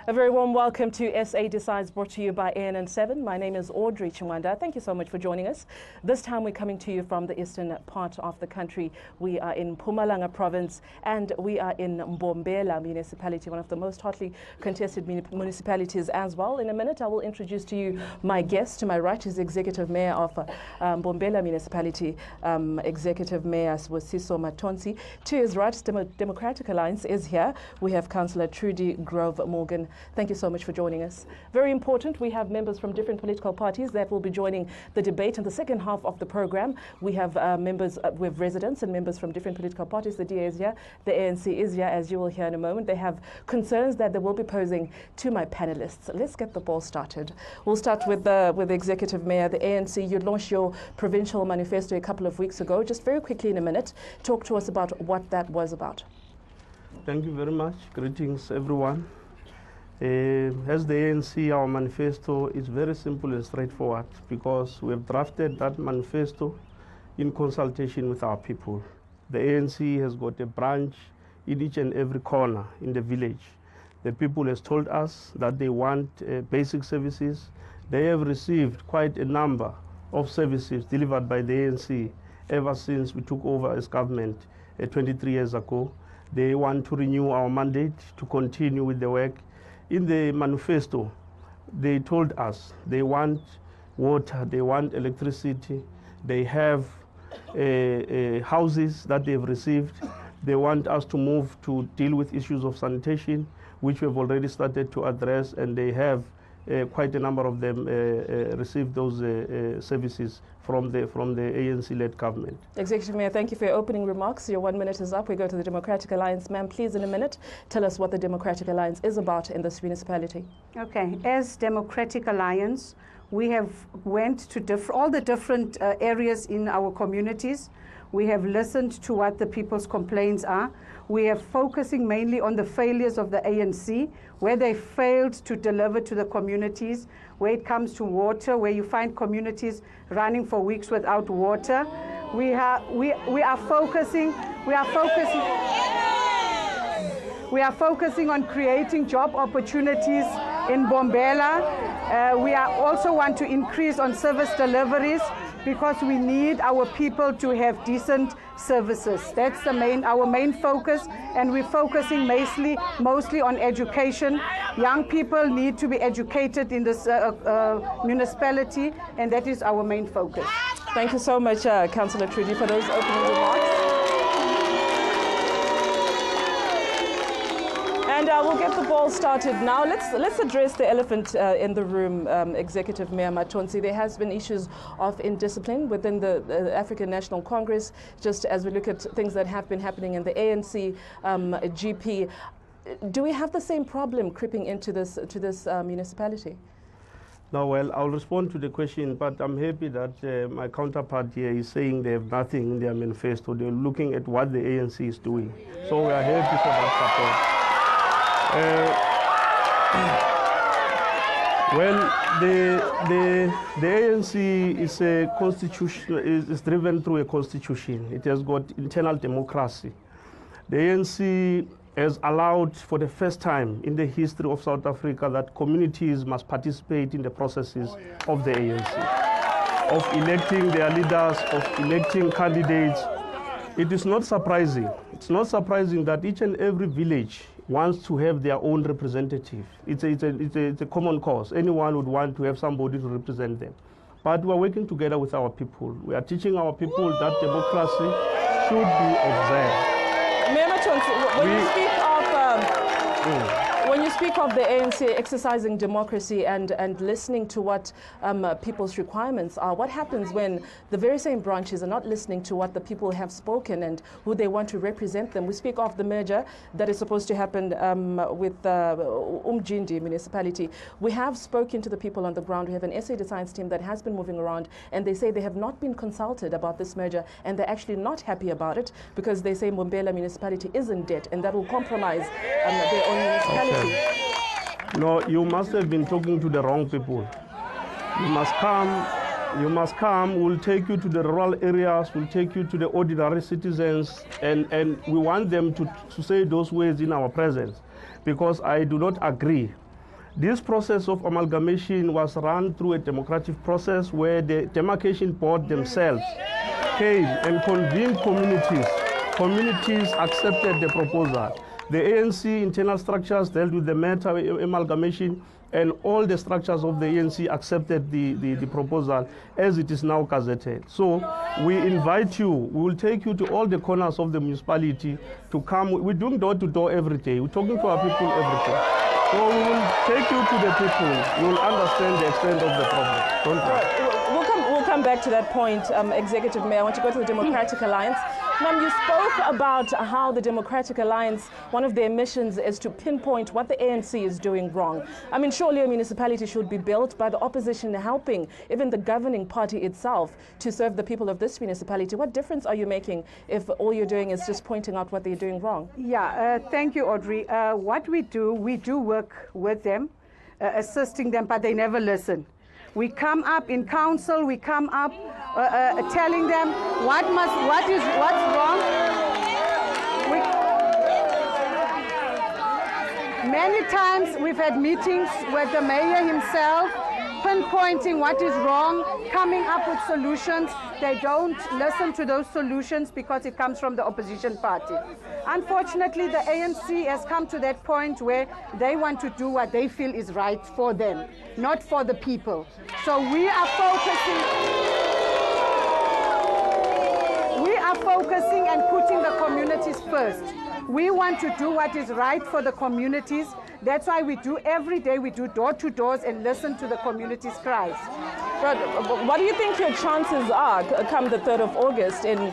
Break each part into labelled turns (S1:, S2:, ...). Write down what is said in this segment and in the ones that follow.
S1: A very warm welcome to SA Decides, brought to you by ANN7. My name is Audrey Chimwanda. Thank you so much for joining us. This time we're coming to you from the eastern part of the country. We are in Mpumalanga province and we are in Mbombela municipality, one of the most hotly contested municipalities as well. In a minute I will introduce to you my guest. To my right is the Executive Mayor of Mbombela municipality, Executive Mayor Siso Matonsi. To his right, Democratic Alliance is here. We have Councillor Trudy Grove Morgan. Thank you so much for joining us. Very important, we have members from different political parties that will be joining the debate in the second half of the program. We have members with residents and members from different political parties. The DA is here, the ANC is here, as you will hear in a moment. They have concerns that they will be posing to my panelists. Let's get the ball started. We'll start with the Executive Mayor, the ANC. You launched your provincial manifesto a couple of weeks ago. Just very quickly in a minute, talk to us about what that was about.
S2: Thank you very much. Greetings, everyone. As the ANC, our manifesto is very simple and straightforward because we have drafted that manifesto in consultation with our people. The ANC has got a branch in each and every corner in the village. The people has told us that they want basic services. They have received quite a number of services delivered by the ANC ever since we took over as government 23 years ago. They want to renew our mandate to continue with the work. In the manifesto, they told us they want water, they want electricity, they have houses that they've received. They want us to move to deal with issues of sanitation, which we've already started to address, and they have quite a number of them received those services from the ANC-led government. Executive
S1: Mayor, thank you for your opening remarks. Your 1 minute is up. We go to the Democratic Alliance. Ma'am, please, in a minute, tell us what the Democratic Alliance is about in this municipality.
S3: Okay. As Democratic Alliance, we have went to all the different areas in our communities. We have listened to what the people's complaints are. We are focusing mainly on the failures of the ANC, where they failed to deliver to the communities, where it comes to water, where you find communities running for weeks without water. We are focusing on creating job opportunities in Mbombela. We also want to increase on service deliveries because we need our people to have decent services. That's our main focus, and we're focusing mostly on education. Young people need to be educated in this municipality, and that is our main focus.
S1: Thank you so much, Councillor Trudy, for those opening remarks. And we'll get the ball started now. Let's address the elephant in the room, Executive Mayor Matonsi. There has been issues of indiscipline within the African National Congress, just as we look at things that have been happening in the ANC GP. Do we have the same problem creeping into this municipality?
S2: No, well, I'll respond to the question, but I'm happy that my counterpart here is saying they have nothing in their manifesto. They're looking at what the ANC is doing. So we are happy for that support. Well, the ANC is a constitution, is driven through a constitution. It has got internal democracy. The ANC has allowed for the first time in the history of South Africa that communities must participate in the processes of the ANC, of electing their leaders, of electing candidates. It is not surprising. It's not surprising that each and every village wants to have their own representative. It's a common cause. Anyone would want to have somebody to represent them. But we're working together with our people. We are teaching our people that democracy should be observed.
S1: Mayor Matonsi, when you speak of the ANC exercising democracy and listening to what people's requirements are, what happens when the very same branches are not listening to what the people have spoken and who they want to represent them? We speak of the merger that is supposed to happen with Umjindi municipality. We have spoken to the people on the ground. We have an SA Decides team that has been moving around, and they say they have not been consulted about this merger, and they're actually not happy about it because they say Mbombela municipality is in debt, and that will compromise their own municipality.
S2: No, you must have been talking to the wrong people. You must come, we'll take you to the rural areas, we'll take you to the ordinary citizens, and we want them to say those words in our presence, because I do not agree This process of amalgamation was run through a democratic process where the demarcation board themselves came and convened communities. Communities accepted the proposal. The ANC internal structures dealt with the matter of amalgamation, and all the structures of the ANC accepted the proposal as it is now gazetted. So we invite you, we will take you to all the corners of the municipality to come. We're doing door-to-door every day. We're talking to our people every day. So we will take you to the people. You will understand the extent of the problem. Don't worry.
S1: We'll come back to that point, Executive Mayor. I want to go to the Democratic Alliance. Ma'am, you spoke about how the Democratic Alliance, one of their missions is to pinpoint what the ANC is doing wrong. I mean, surely a municipality should be built by the opposition helping even the governing party itself to serve the people of this municipality. What difference are you making if all you're doing is just pointing out what they're doing wrong?
S3: Yeah, thank you, Audrey. What we do work with them, assisting them, but they never listen. We come up in council, we come up telling them what's wrong. Many times we've had meetings with the mayor himself, pinpointing what is wrong, coming up with solutions. They don't listen to those solutions because it comes from the opposition party. Unfortunately, the ANC has come to that point where they want to do what they feel is right for them, not for the people. So we are focusing and putting the communities first. We want to do what is right for the communities. That's why we do every day, we do door-to-doors and listen to the community's cries.
S1: But what do you think your chances are come the 3rd of August in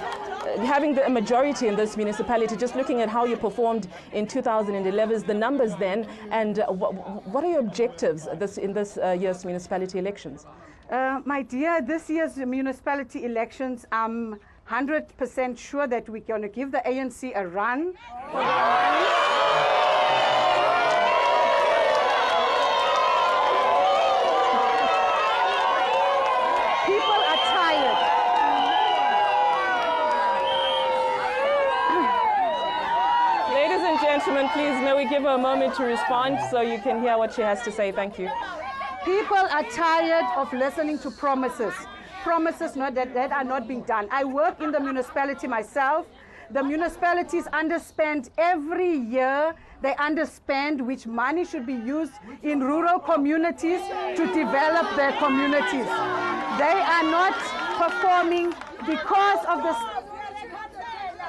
S1: having the majority in this municipality, just looking at how you performed in 2011, the numbers then, and what are your objectives in this year's municipality elections?
S3: My dear, this year's municipality elections, I'm 100% sure that we're going to give the ANC a run. People are tired.
S1: Ladies and gentlemen, please, may we give her a moment to respond so you can hear what she has to say. Thank you.
S3: People are tired of listening to promises. Promises that are not being done. I work in the municipality myself. The municipalities underspend every year. They underspend which money should be used in rural communities to develop their communities. They are not performing because of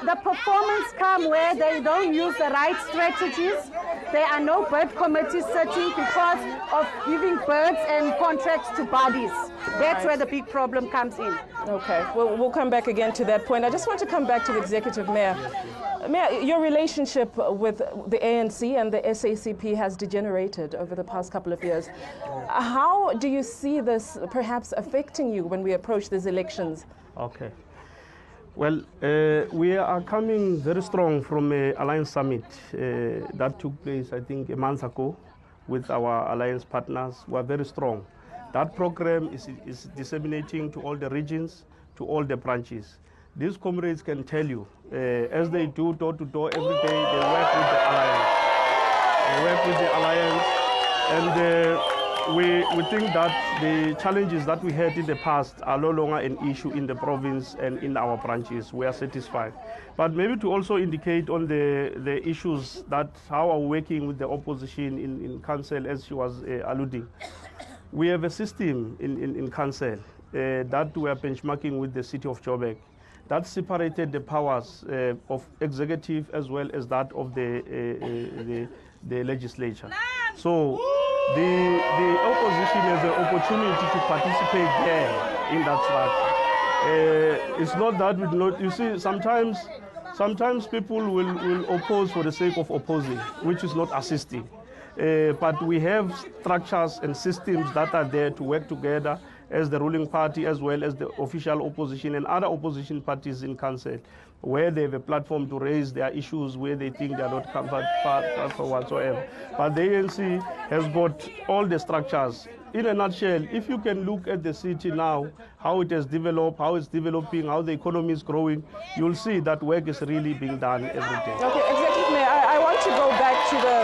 S3: the performance come where they don't use the right strategies. There are no bird committees sitting because of giving birds and contracts to bodies. That's where the big problem comes in.
S1: Okay, we'll come back again to that point. I just want to come back to the Executive Mayor. Mayor, your relationship with the ANC and the SACP has degenerated over the past couple of years. How do you see this perhaps affecting you when we approach these elections?
S2: Okay. Well, we are coming very strong from an Alliance Summit that took place, I think, a month ago with our Alliance partners. We are very strong. That program is disseminating to all the regions, to all the branches. These comrades can tell you, as they do door-to-door every day, they work with the Alliance. They work with the Alliance, and we think that the challenges that we had in the past are no longer an issue in the province and in our branches. We are satisfied. But maybe to also indicate on the issues that how are we working with the opposition in council, as she was alluding. We have a system in council that we are benchmarking with the city of Joburg that separated the powers of executive as well as that of the legislature. So the opposition has an opportunity to participate there in that structure. It's not that we do not, you see, sometimes people will oppose for the sake of opposing, which is not assisting. But we have structures and systems that are there to work together as the ruling party as well as the official opposition and other opposition parties in council, where they have a platform to raise their issues where they think they are not covered for whatsoever. But the ANC has got all the structures. In a nutshell, if you can look at the city now, how it has developed, how it's developing, how the economy is growing, you'll see that work is really being done every day.
S1: Okay, Executive Mayor, I want to go back to the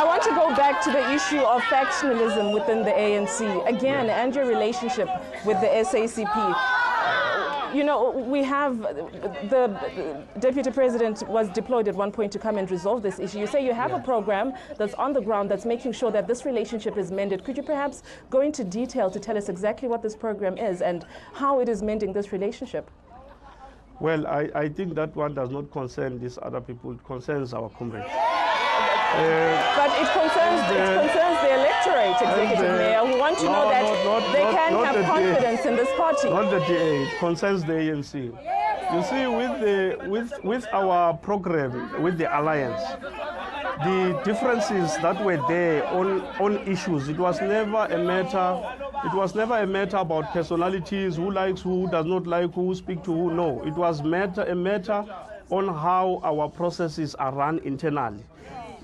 S1: I want to go back to the issue of factionalism within the ANC, again, and your relationship with the SACP. You know, we have, the Deputy President was deployed at one point to come and resolve this issue. You say you have a program that's on the ground that's making sure that this relationship is mended. Could you perhaps go into detail to tell us exactly what this program is and how it is mending this relationship?
S2: Well, I think that one does not concern these other people. It concerns our comrades.
S1: But it concerns the electorate, Executive Mayor, who want to know that they can have confidence in this party.
S2: Not the DA, it concerns the ANC. You see, with our program, with the alliance, the differences that were there on issues, it was never a matter about personalities, who likes who does not like who speak to who. No, it was a matter on how our processes are run internally.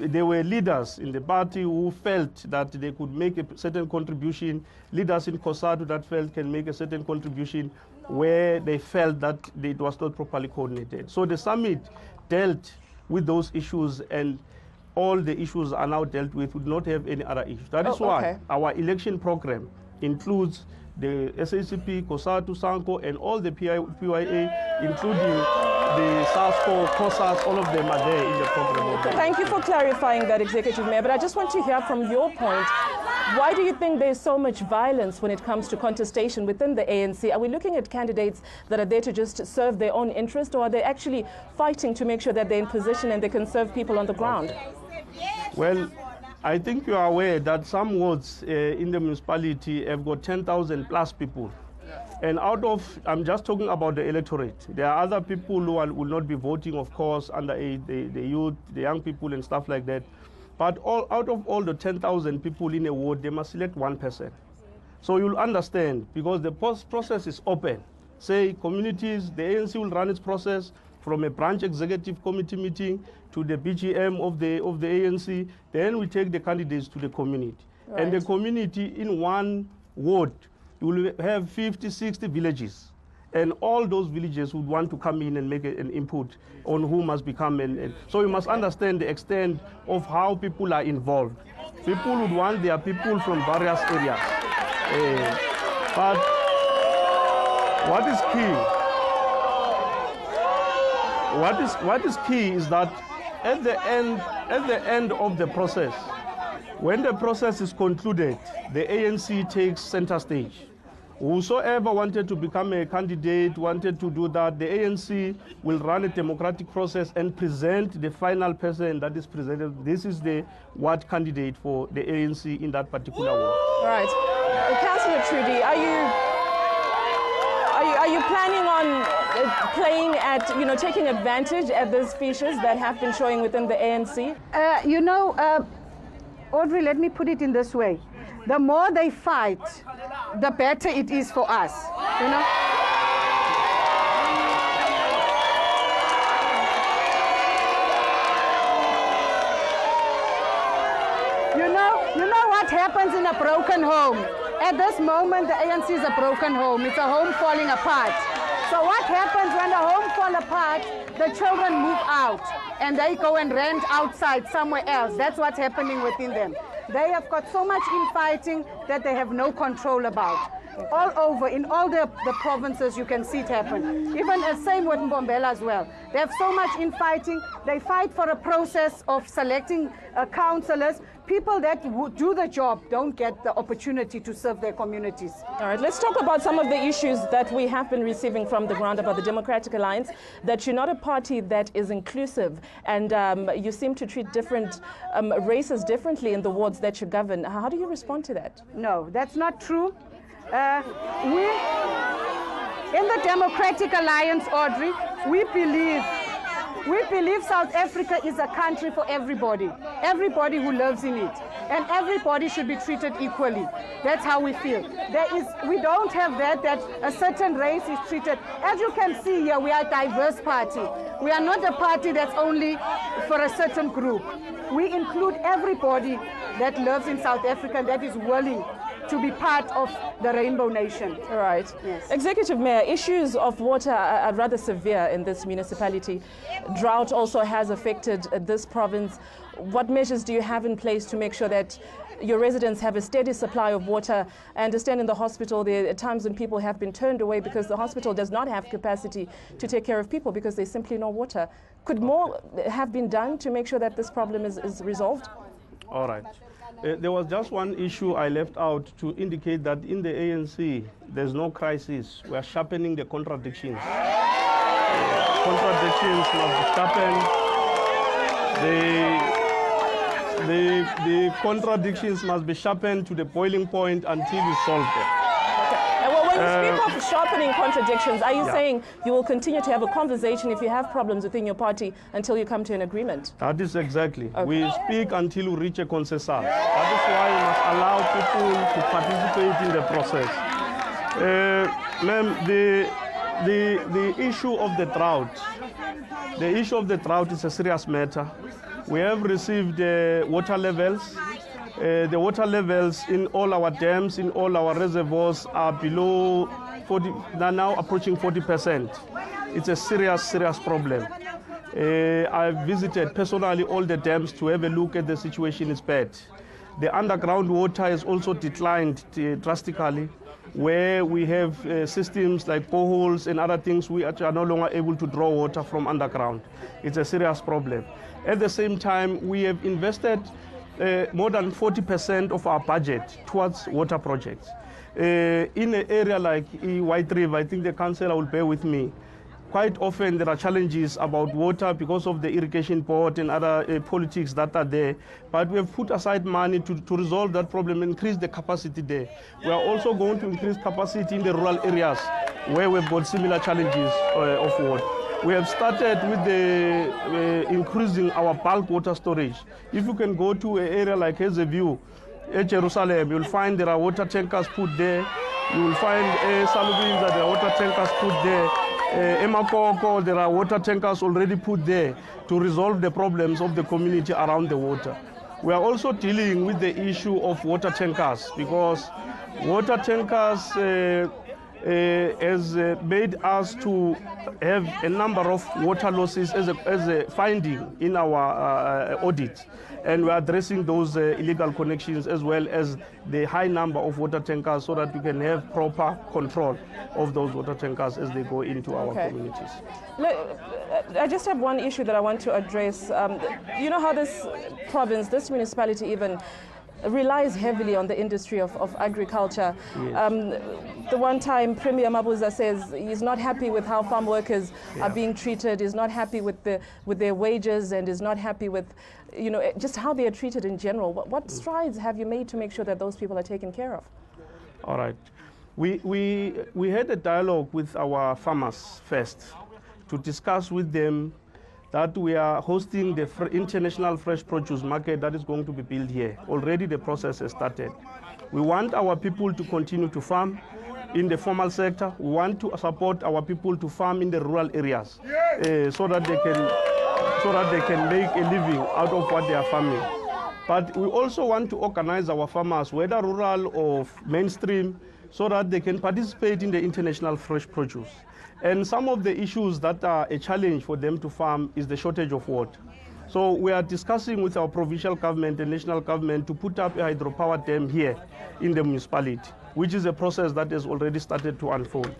S2: There were leaders in the party who felt that they could make a certain contribution, leaders in COSATU that felt can make a certain contribution where they felt that it was not properly coordinated. So the summit dealt with those issues, and all the issues are now dealt with. We do not have any other issues. That is why our election program includes the SACP, COSATU, SANCO, and all the PYA, including the SASCO, COSAS, all of them are there in the program.
S1: Thank you for clarifying that, Executive Mayor, but I just want to hear from your point. Why do you think there's so much violence when it comes to contestation within the ANC? Are we looking at candidates that are there to just serve their own interest, or are they actually fighting to make sure that they're in position and they can serve people on the ground?
S2: Well, I think you are aware that some wards in the municipality have got 10,000 plus people. And out of, I'm just talking about the electorate. There are other people who will not be voting, of course, underage, the youth, the young people and stuff like that. But out of all the 10,000 people in a ward, they must select one person. So you'll understand, because the process is open. Say communities, the ANC will run its process from a branch executive committee meeting to the BGM of the ANC. Then we take the candidates to the community. Right. And the community in one ward, you will have 50, 60 villages. And all those villages would want to come in and make an input on who must become. So you must understand the extent of how people are involved. People would want their people from various areas. But what is key? What is key is that at the end of the process, when the process is concluded, the ANC takes center stage. Whosoever wanted to become a candidate, wanted to do that, the ANC will run a democratic process and present the final person that is presented. This is the ward candidate for the ANC in that particular ward.
S1: All right. Councillor Trudy, are you planning on playing at, taking advantage at these features that have been showing within the ANC?
S3: Audrey, let me put it in this way. The more they fight, the better it is for us, You know what happens in a broken home? At this moment, the ANC is a broken home. It's a home falling apart. So what happens when the home falls apart? The children move out and they go and rent outside somewhere else. That's what's happening within them. They have got so much infighting that they have no control about. All over, in all the provinces, you can see it happen. Even the same with Mbombela as well. They have so much infighting. They fight for a process of selecting councillors. People that do the job don't get the opportunity to serve their communities.
S1: All right, let's talk about some of the issues that we have been receiving from the ground about the Democratic Alliance, that you're not a party that is inclusive, and you seem to treat different races differently in the wards that you govern. How do you respond to that?
S3: No, that's not true. We, in the Democratic Alliance, Audrey, we believe South Africa is a country for everybody who lives in it, and everybody should be treated equally. That's how we feel. We don't have that a certain race is treated. As you can see here, we are a diverse party. We are not a party that's only for a certain group. We include everybody that lives in South Africa and that is willing to be part of the Rainbow Nation.
S1: All right.
S3: Yes.
S1: Executive Mayor, issues of water are rather severe in this municipality. Drought also has affected this province. What measures do you have in place to make sure that your residents have a steady supply of water? I understand in the hospital there are times when people have been turned away because the hospital does not have capacity to take care of people because there's simply no water. Could more have been done to make sure that this problem is resolved?
S2: All right. There was just one issue I left out to indicate that in the ANC, there's no crisis. We are sharpening the contradictions. Contradictions must be sharpened. The contradictions must be sharpened to the boiling point until we solve them.
S1: Well, when you speak of sharpening contradictions, are you saying you will continue to have a conversation if you have problems within your party until you come to an agreement?
S2: That is exactly. Okay. We speak until we reach a consensus. That is why we must allow people to participate in the process. Ma'am, the issue of the drought is a serious matter. We have received water levels. The water levels in all our dams, in all our reservoirs are below 40, they're now approaching 40%. It's a serious problem. I've visited personally all the dams to have a look at the situation. It's bad. The underground water has also declined drastically, where we have systems like boreholes and other things, we are no longer able to draw water from underground. It's a serious problem. At the same time, we have invested more than 40% of our budget towards water projects. In an area like White River, I think the councillor will bear with me, quite often there are challenges about water because of the irrigation board and other politics that are there. But we have put aside money to resolve that problem and increase the capacity there. We are also going to increase capacity in the rural areas where we've got similar challenges of water. We have started with the increasing our bulk water storage. If you can go to an area like Hazelview, Jerusalem, you'll find there are water tankers put there. You will find Salubin that there are water tankers put there. Emakoko, there are water tankers already put there to resolve the problems of the community around the water. We are also dealing with the issue of water tankers because water tankers has made us to have a number of water losses as a finding in our audit. And we are addressing those illegal connections as well as the high number of water tankers so that we can have proper control of those water tankers as they go into our communities.
S1: Look, I just have one issue that I want to address. You know how this province, this municipality even, relies heavily on the industry of agriculture. Yes. The one time Premier Mabuza says he's not happy with how farm workers are being treated, is not happy with their wages, and is not happy with, you know, just how they are treated in general. What strides have you made to make sure that those people are taken care of?
S2: All right. We had a dialogue with our farmers first to discuss with them that we are hosting the international fresh produce market that is going to be built here. Already the process has started. We want our people to continue to farm in the formal sector. We want to support our people to farm in the rural areas so that they can make a living out of what they are farming. But we also want to organize our farmers, whether rural or mainstream, so that they can participate in the international fresh produce. And some of the issues that are a challenge for them to farm is the shortage of water. So we are discussing with our provincial government and national government to put up a hydropower dam here in the municipality, which is a process that has already started to unfold.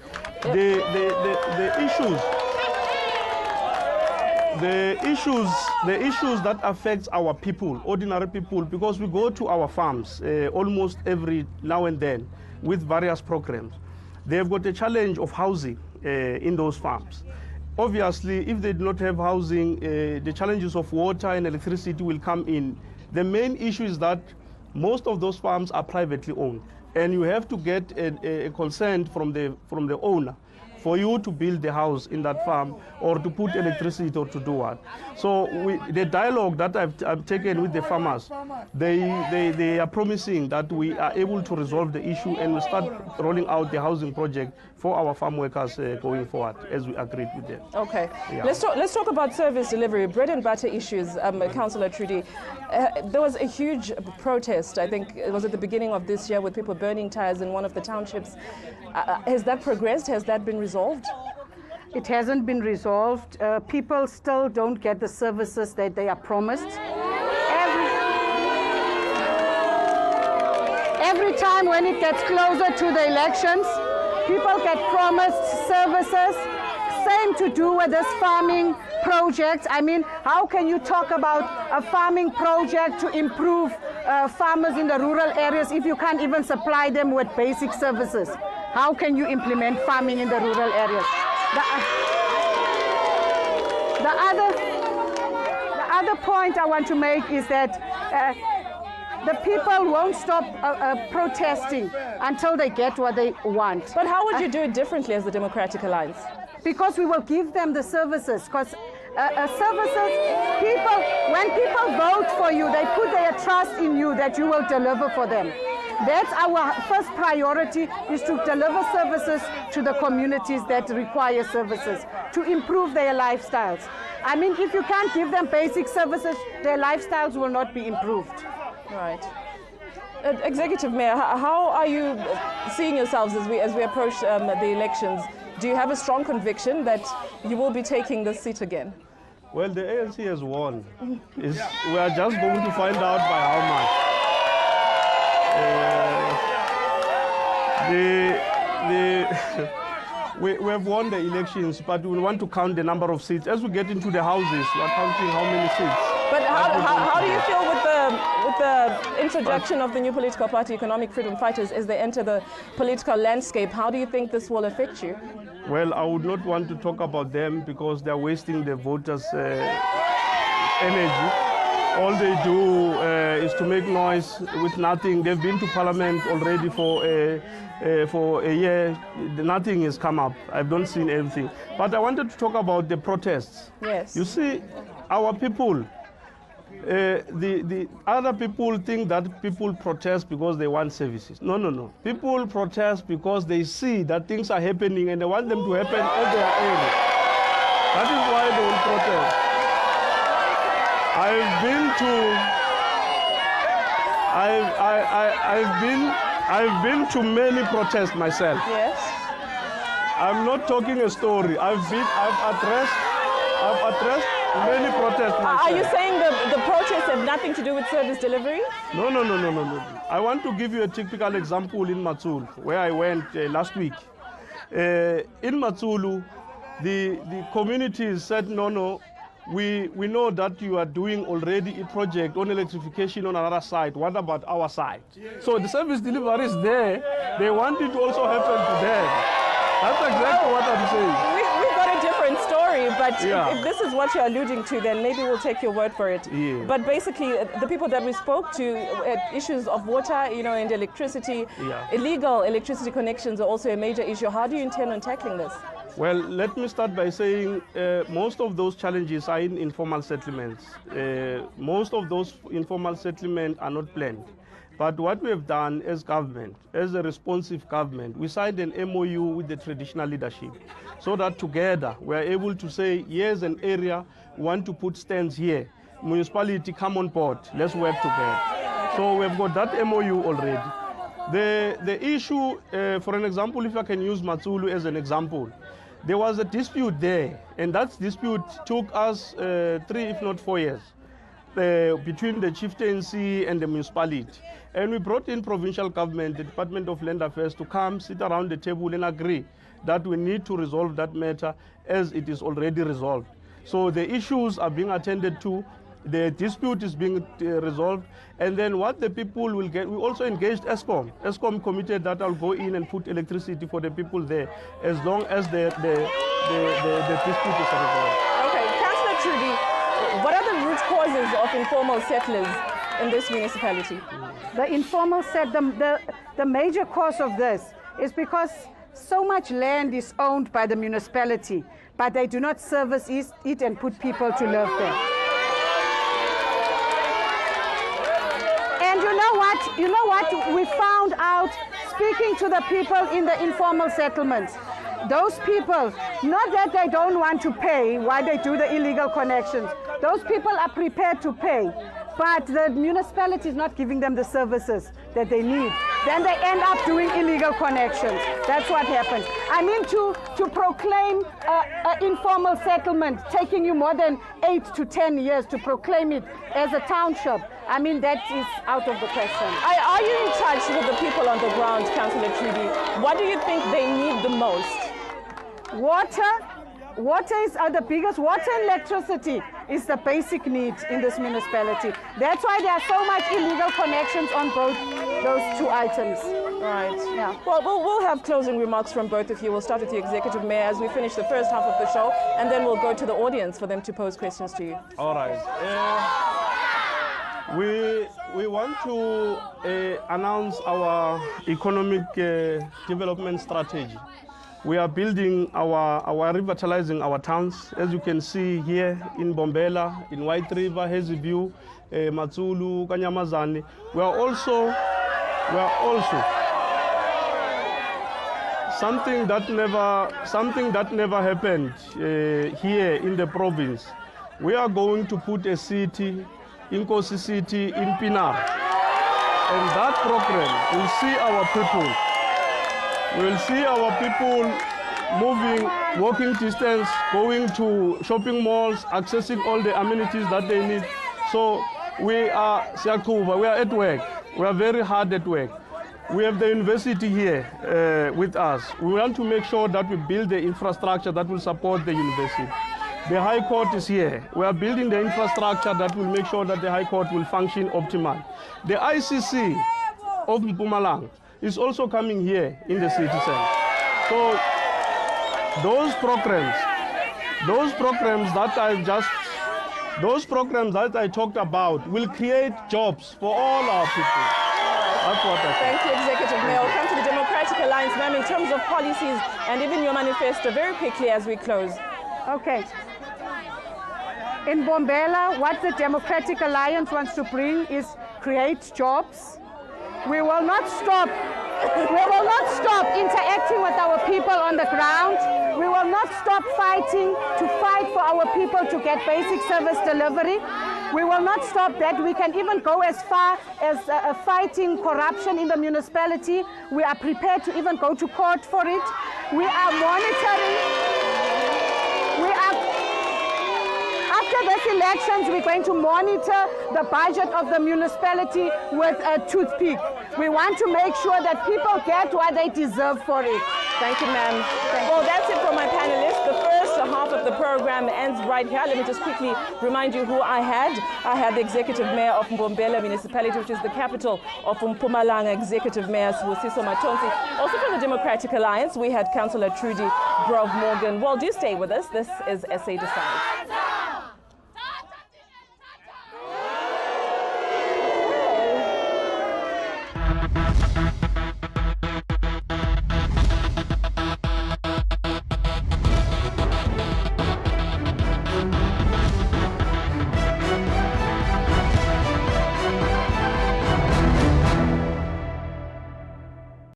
S2: The issues that affect our people, ordinary people, because we go to our farms almost every now and then with various programs. They've got a challenge of housing in those farms. Obviously, if they do not have housing, the challenges of water and electricity will come in. The main issue is that most of those farms are privately owned, and you have to get a consent from the owner for you to build the house in that farm or to put electricity or to do what. So the dialogue that I've taken with the farmers, they are promising that we are able to resolve the issue and we start rolling out the housing project for our farm workers going forward, as we agreed with them.
S1: Okay.
S2: Yeah.
S1: Let's talk about service delivery, bread and butter issues. Councillor Trudy, there was a huge protest, I think it was at the beginning of this year, with people burning tires in one of the townships. Has that progressed? Has that been resolved?
S3: It hasn't been resolved. People still don't get the services that they are promised. Every time when it gets closer to the elections, people get promised services. Same to do with this farming project. I mean, how can you talk about a farming project to improve farmers in the rural areas if you can't even supply them with basic services? How can you implement farming in the rural areas? The other point I want to make is that the people won't stop protesting until they get what they want.
S1: But how would you do it differently as the Democratic Alliance?
S3: Because we will give them the services. Because services, when people vote for you, they put their trust in you that you will deliver for them. That's our first priority, is to deliver services to the communities that require services, to improve their lifestyles. I mean, if you can't give them basic services, their lifestyles will not be improved.
S1: Right. Executive Mayor, how are you seeing yourselves as we approach the elections? Do you have a strong conviction that you will be taking this seat again?
S2: Well, the ANC has won. We are just going to find out by how much. We have won the elections, but we want to count the number of seats. As we get into the houses, we are counting how many seats.
S1: But how do you feel with the introduction of the new political party, Economic Freedom Fighters, as they enter the political landscape? How do you think this will affect you?
S2: Well, I would not want to talk about them because they are wasting the voters' energy. All they do is to make noise with nothing. They've been to Parliament already for a year. Nothing has come up. I've not seen anything. But I wanted to talk about the protests.
S1: Yes.
S2: You see, our people, the other people think that people protest because they want services. No, no, no. People protest because they see that things are happening and they want them to happen at their area. That is why they will protest. I've been to many protests myself.
S1: Yes.
S2: I'm not talking a story. I've addressed many protests myself.
S1: Are you saying the protests have nothing to do with service delivery?
S2: No. I want to give you a typical example in Matsulu, where I went last week. In Matsulu, the community said, no, we know that you are doing already a project on electrification on another side. What about our side? So the service delivery is there. They want it to also happen to them. That's exactly what I'm saying.
S1: We've got a different story, but
S2: Yeah.
S1: if this is what you're alluding to, then maybe we'll take your word for it.
S2: Yeah.
S1: But basically, the people that we spoke to, issues of water, and electricity,
S2: Yeah.
S1: illegal electricity connections are also a major issue. How do you intend on tackling this?
S2: Well, let me start by saying most of those challenges are in informal settlements. Most of those informal settlements are not planned. But what we have done as government, as a responsive government, we signed an MOU with the traditional leadership so that together we are able to say, here's an area, we want to put stands here. Municipality, come on board, let's work together. So we've got that MOU already. The issue, for an example, if I can use Matsulu as an example, there was a dispute there, and that dispute took us 3, if not 4 years, between the chieftaincy and the municipality. And we brought in provincial government, the Department of Land Affairs, to come sit around the table and agree that we need to resolve that matter as it is already resolved. So the issues are being attended to, the dispute is being resolved, and then what the people will get, we also engaged ESCOM. ESCOM committed that I'll go in and put electricity for the people there as long as the dispute is resolved.
S1: Okay, Councillor Trudy, what are the root causes of informal settlers in this municipality?
S3: The informal the major cause of this is because so much land is owned by the municipality, but they do not service it and put people to live there. And you know what? You know what we found out speaking to the people in the informal settlements? Those people, not that they don't want to pay while they do the illegal connections. Those people are prepared to pay, but the municipality is not giving them the services that they need. Then they end up doing illegal connections. That's what happens. I mean, to proclaim an informal settlement taking you more than 8 to 10 years to proclaim it as a township, I mean, that is out of the question.
S1: Are you in touch with the people on the ground, Councillor Trudy? What do you think they need the most? Water is the biggest. Water and electricity is the basic need in this municipality. That's why there are so much illegal connections on both those two items. Right.
S3: Yeah.
S1: Well, we'll have closing remarks from both of you. We'll start with the Executive Mayor as we finish the first half of the show, and then we'll go to the audience for them to pose questions to you.
S2: All right. We want to announce our economic development strategy. We are building revitalizing our towns, as you can see here in Mbombela, in White River, Hazyview, Matsulu, Kanyamazane. We are also something that never happened here in the province. We are going to put a city, Inkosi City, in Pinar, and that program will see our people. We'll see our people moving, walking distance, going to shopping malls, accessing all the amenities that they need. So we are at work. We are very hard at work. We have the university here with us. We want to make sure that we build the infrastructure that will support the university. The High Court is here. We are building the infrastructure that will make sure that the High Court will function optimally. The ICC of Mpumalanga is also coming here in the city center. So those programs that I talked about will create jobs for all our people. That's what I think.
S1: Thank you, Executive Mayor. We'll come to the Democratic Alliance, ma'am, in terms of policies and even your manifesto, very quickly as we close.
S3: Okay. In Mbombela, what the Democratic Alliance wants to bring is create jobs. We will not stop. We will not stop interacting with our people on the ground. We will not stop fighting to fight for our people to get basic service delivery. We will not stop that. We can even go as far as fighting corruption in the municipality. We are prepared to even go to court for it. We are monitoring. After these elections, we're going to monitor the budget of the municipality with a toothpick. We want to make sure that people get what they deserve for it.
S1: Thank you, ma'am. Well, that's it for my panelists. The first half of the program ends right here. Let me just quickly remind you who I had. I had the Executive Mayor of Mbombela Municipality, which is the capital of Mpumalanga, Executive Mayor Sibusiso Matonsi. Also from the Democratic Alliance, we had Councillor Trudy Grove Morgan. Well, do stay with us. This is SA Decides.